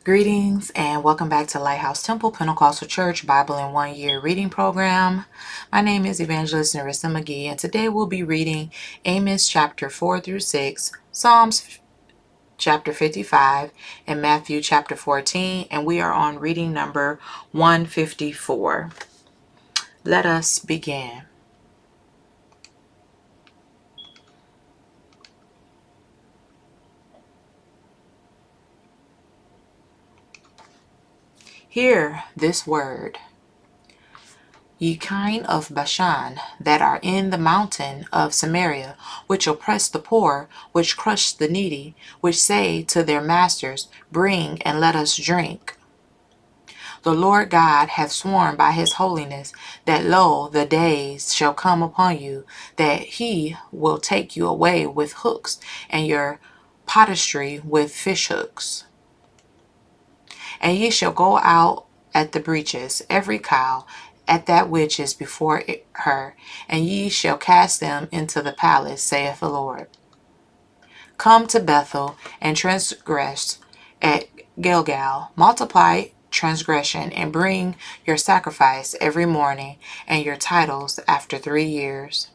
Greetings and welcome back to Lighthouse Temple Pentecostal Church Bible in 1 Year Reading Program. My name is Evangelist Narissa McGee, and today we'll be reading Amos chapter 4 through 6, Psalms chapter 55, and Matthew chapter 14, and we are on reading number 154. Let us begin. Hear this word. Ye kine of Bashan, that are in the mountain of Samaria, which oppress the poor, which crush the needy, which say to their masters, Bring and let us drink. The Lord God hath sworn by his holiness, that lo, the days shall come upon you, that he will take you away with hooks, and your pottery with fish hooks. And ye shall go out at the breaches, every cow, at that which is before her, and ye shall cast them into the palace, saith the Lord. Come to Bethel, and transgress at Gilgal. Multiply transgression, and bring your sacrifice every morning, and your titles after 3 years.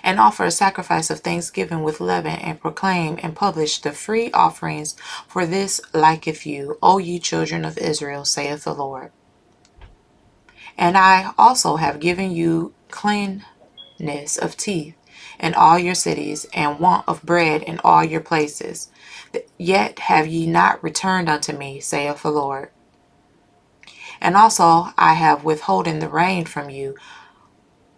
And offer a sacrifice of thanksgiving with leaven, and proclaim and publish the free offerings, for this liketh you, O ye children of Israel, saith the Lord. And I also have given you cleanness of teeth in all your cities, and want of bread in all your places. Yet have ye not returned unto me, saith the Lord. And also I have withholden the rain from you,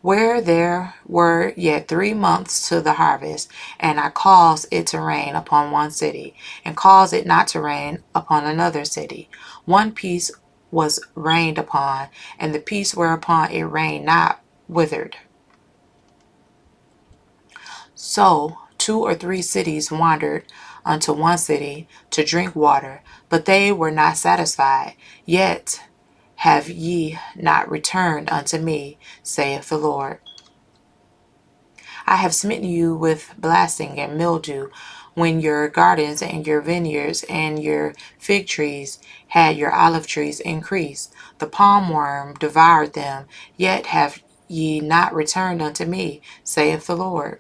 where there were yet 3 months to the harvest, and I caused it to rain upon one city, and caused it not to rain upon another city. One piece was rained upon, and the piece whereupon it rained not withered. So 2 or 3 cities wandered unto one city to drink water, but they were not satisfied. Yet have ye not returned unto me, saith the Lord. I have smitten you with blasting and mildew, when your gardens and your vineyards and your fig trees had your olive trees increased. The palm worm devoured them, yet have ye not returned unto me, saith the Lord.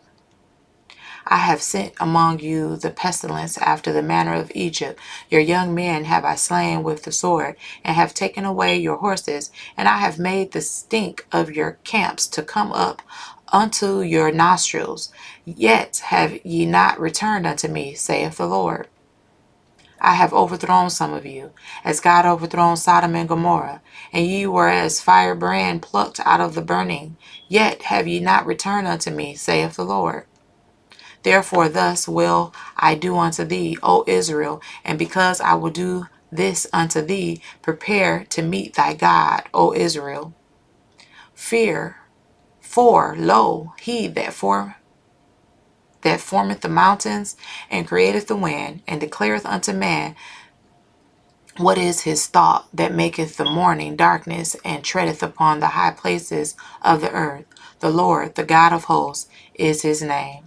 I have sent among you the pestilence after the manner of Egypt. Your young men have I slain with the sword, and have taken away your horses, and I have made the stink of your camps to come up unto your nostrils. Yet have ye not returned unto me, saith the Lord. I have overthrown some of you, as God overthrown Sodom and Gomorrah, and ye were as firebrand plucked out of the burning. Yet have ye not returned unto me, saith the Lord. Therefore thus will I do unto thee, O Israel, and because I will do this unto thee, prepare to meet thy God, O Israel. Fear, for lo, he that formeth the mountains, and createth the wind, and declareth unto man what is his thought, that maketh the morning darkness, and treadeth upon the high places of the earth. The Lord, the God of hosts, is his name.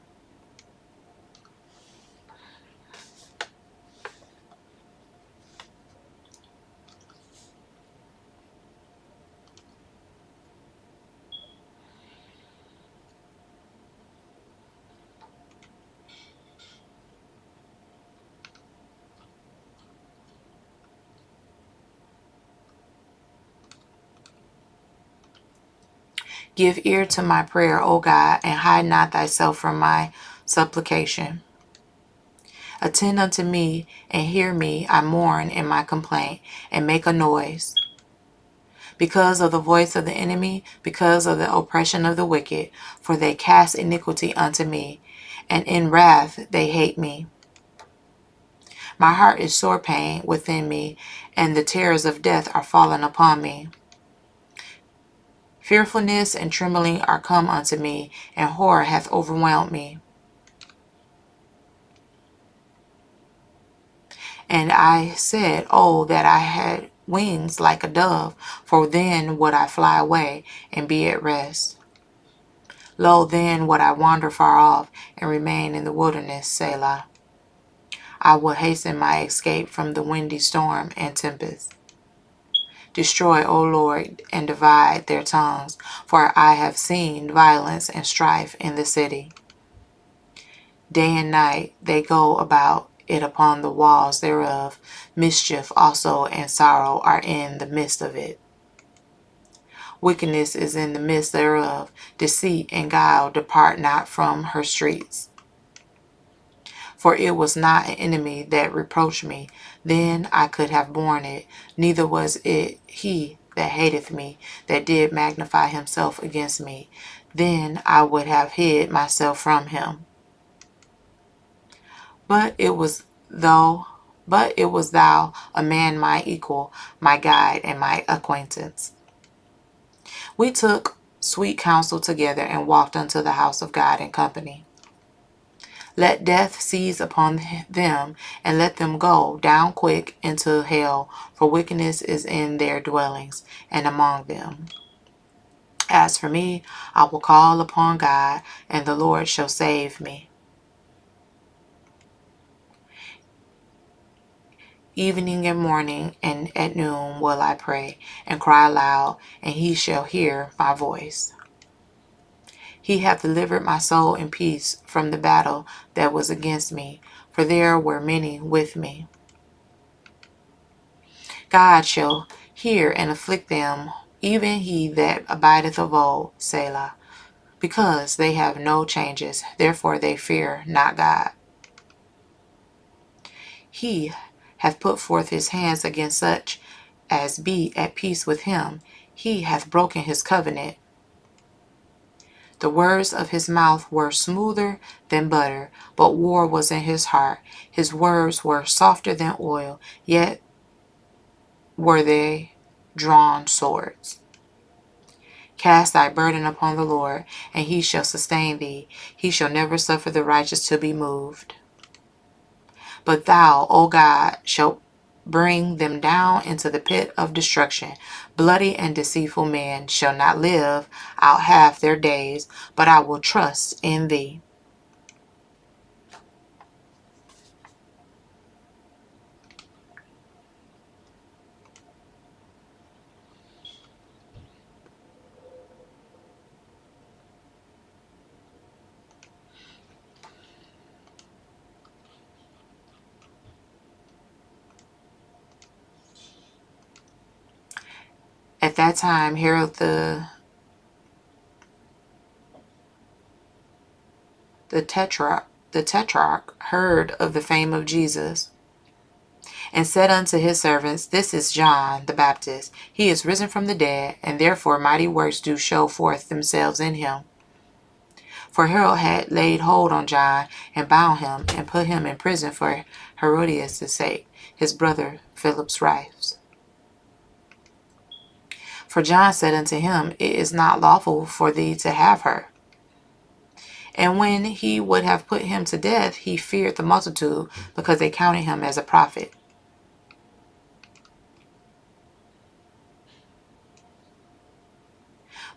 Give ear to my prayer, O God, and hide not thyself from my supplication. Attend unto me, and hear me. I mourn in my complaint, and make a noise. Because of the voice of the enemy, because of the oppression of the wicked, for they cast iniquity unto me, and in wrath they hate me. My heart is sore pain within me, and the terrors of death are fallen upon me. Fearfulness and trembling are come unto me, and horror hath overwhelmed me. And I said, oh, that I had wings like a dove, for then would I fly away and be at rest. Lo, then would I wander far off and remain in the wilderness, Selah. I will hasten my escape from the windy storm and tempest. Destroy, O Lord, and divide their tongues, for I have seen violence and strife in the city. Day and night they go about it upon the walls thereof. Mischief also and sorrow are in the midst of it. Wickedness is in the midst thereof. Deceit and guile depart not from her streets. For it was not an enemy that reproached me, then I could have borne it. Neither was it he that hateth me, that did magnify himself against me. Then I would have hid myself from him. But it was thou, a man my equal, my guide, and my acquaintance. We took sweet counsel together and walked unto the house of God in company. Let death seize upon them, and let them go down quick into hell, for wickedness is in their dwellings, and among them. As for me, I will call upon God, and the Lord shall save me. Evening and morning and at noon will I pray, and cry aloud, and he shall hear my voice. He hath delivered my soul in peace from the battle that was against me, for there were many with me. God shall hear and afflict them, even he that abideth of old, Selah. Because they have no changes, therefore they fear not God. He hath put forth his hands against such as be at peace with him. He hath broken his covenant. The words of his mouth were smoother than butter, but war was in his heart. His words were softer than oil, yet were they drawn swords. Cast thy burden upon the Lord, and he shall sustain thee. He shall never suffer the righteous to be moved. But thou, O God, shalt bring them down into the pit of destruction. Bloody and deceitful men shall not live out half their days, but I will trust in thee. At that time, Herod the tetrarch heard of the fame of Jesus, and said unto his servants, This is John the Baptist. He is risen from the dead, and therefore mighty works do show forth themselves in him. For Herod had laid hold on John, and bound him, and put him in prison for Herodias' sake, his brother Philip's wife. For John said unto him, It is not lawful for thee to have her. And when he would have put him to death, he feared the multitude, because they counted him as a prophet.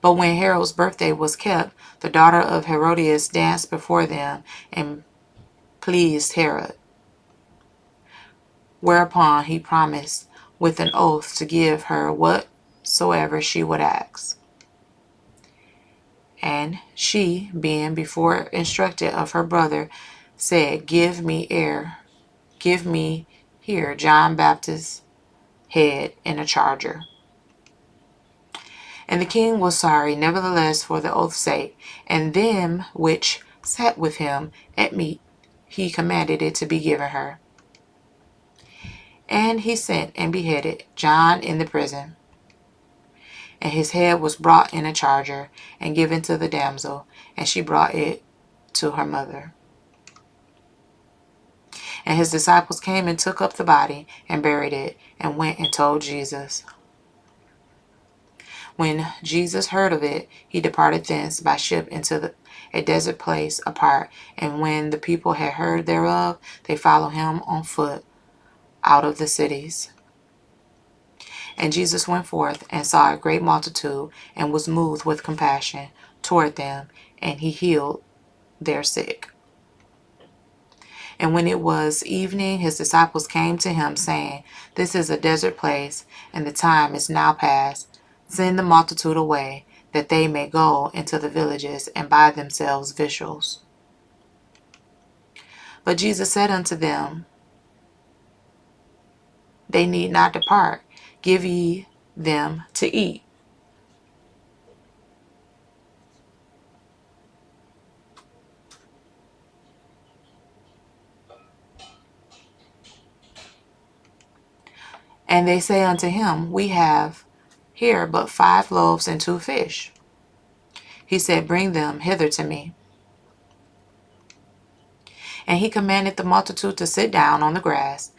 But when Herod's birthday was kept, the daughter of Herodias danced before them, and pleased Herod. Whereupon he promised with an oath to give her whatsoever she would ask. And she, being before instructed of her brother, said, Give me here John Baptist's head in a charger. And the king was sorry, nevertheless, for the oath's sake, and them which sat with him at meat, he commanded it to be given her. And he sent and beheaded John in the prison. And his head was brought in a charger, and given to the damsel, and she brought it to her mother. And his disciples came and took up the body, and buried it, and went and told Jesus. When Jesus heard of it, he departed thence by ship into a desert place apart. And when the people had heard thereof, they followed him on foot out of the cities. And Jesus went forth and saw a great multitude, and was moved with compassion toward them, and he healed their sick. And when it was evening, his disciples came to him, saying, This is a desert place, and the time is now past. Send the multitude away, that they may go into the villages and buy themselves victuals. But Jesus said unto them, They need not depart. Give ye them to eat. And they say unto him, We have here but 5 loaves and 2 fish. He said, Bring them hither to me. And he commanded the multitude to sit down on the grass,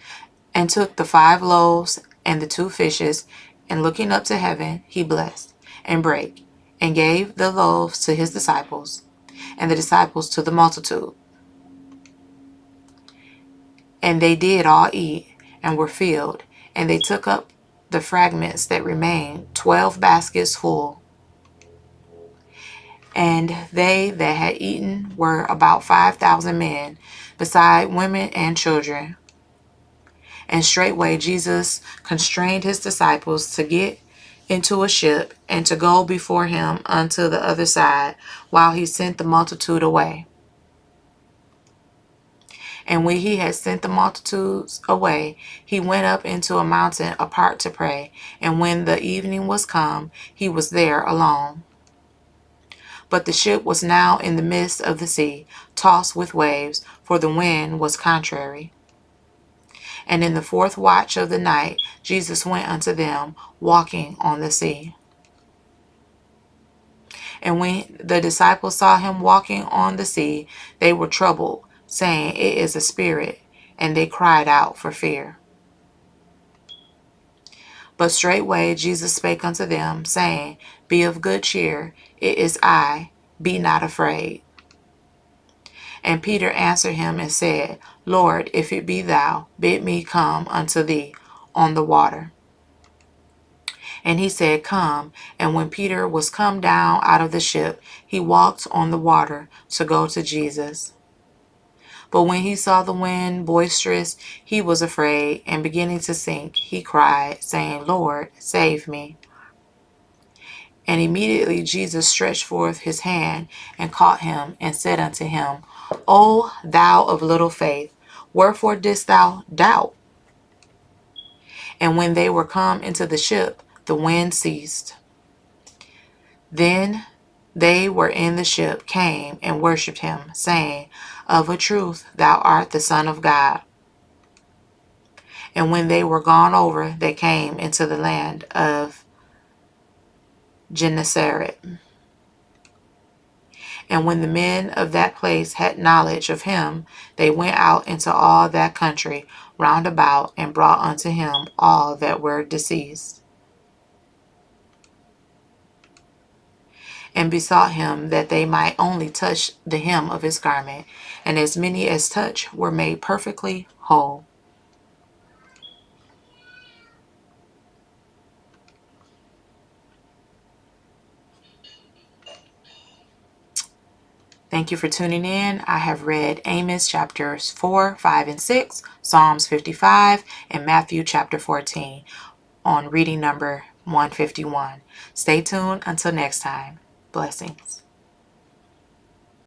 and took the 5 loaves and the 2 fishes, and looking up to heaven, he blessed, and brake, and gave the loaves to his disciples, and the disciples to the multitude. And they did all eat, and were filled, and they took up the fragments that remained, 12 baskets full. And they that had eaten were about 5,000 men, beside women and children. And straightway Jesus constrained his disciples to get into a ship, and to go before him unto the other side, while he sent the multitude away. And when he had sent the multitudes away, he went up into a mountain apart to pray. And when the evening was come, he was there alone. But the ship was now in the midst of the sea, tossed with waves, for the wind was contrary. And in the 4th watch of the night, Jesus went unto them, walking on the sea. And when the disciples saw him walking on the sea, they were troubled, saying, It is a spirit. And they cried out for fear. But straightway Jesus spake unto them, saying, Be of good cheer, it is I, be not afraid. And Peter answered him and said, Lord, if it be thou, bid me come unto thee on the water. And he said, Come. And when Peter was come down out of the ship, he walked on the water to go to Jesus. But when he saw the wind boisterous, he was afraid, and beginning to sink, he cried, saying, Lord, save me. And immediately Jesus stretched forth his hand, and caught him, and said unto him, O thou of little faith, wherefore didst thou doubt? And when they were come into the ship, the wind ceased. Then they were in the ship came and worshipped him, saying, Of a truth thou art the Son of God. And when they were gone over, they came into the land of Gennesaret. And when the men of that place had knowledge of him, they went out into all that country round about, and brought unto him all that were deceased, and besought him that they might only touch the hem of his garment. And as many as touched were made perfectly whole. Thank you for tuning in. I have read Amos chapters 4, 5, and 6, Psalms 55, and Matthew chapter 14 on reading number 151. Stay tuned until next time. Blessings.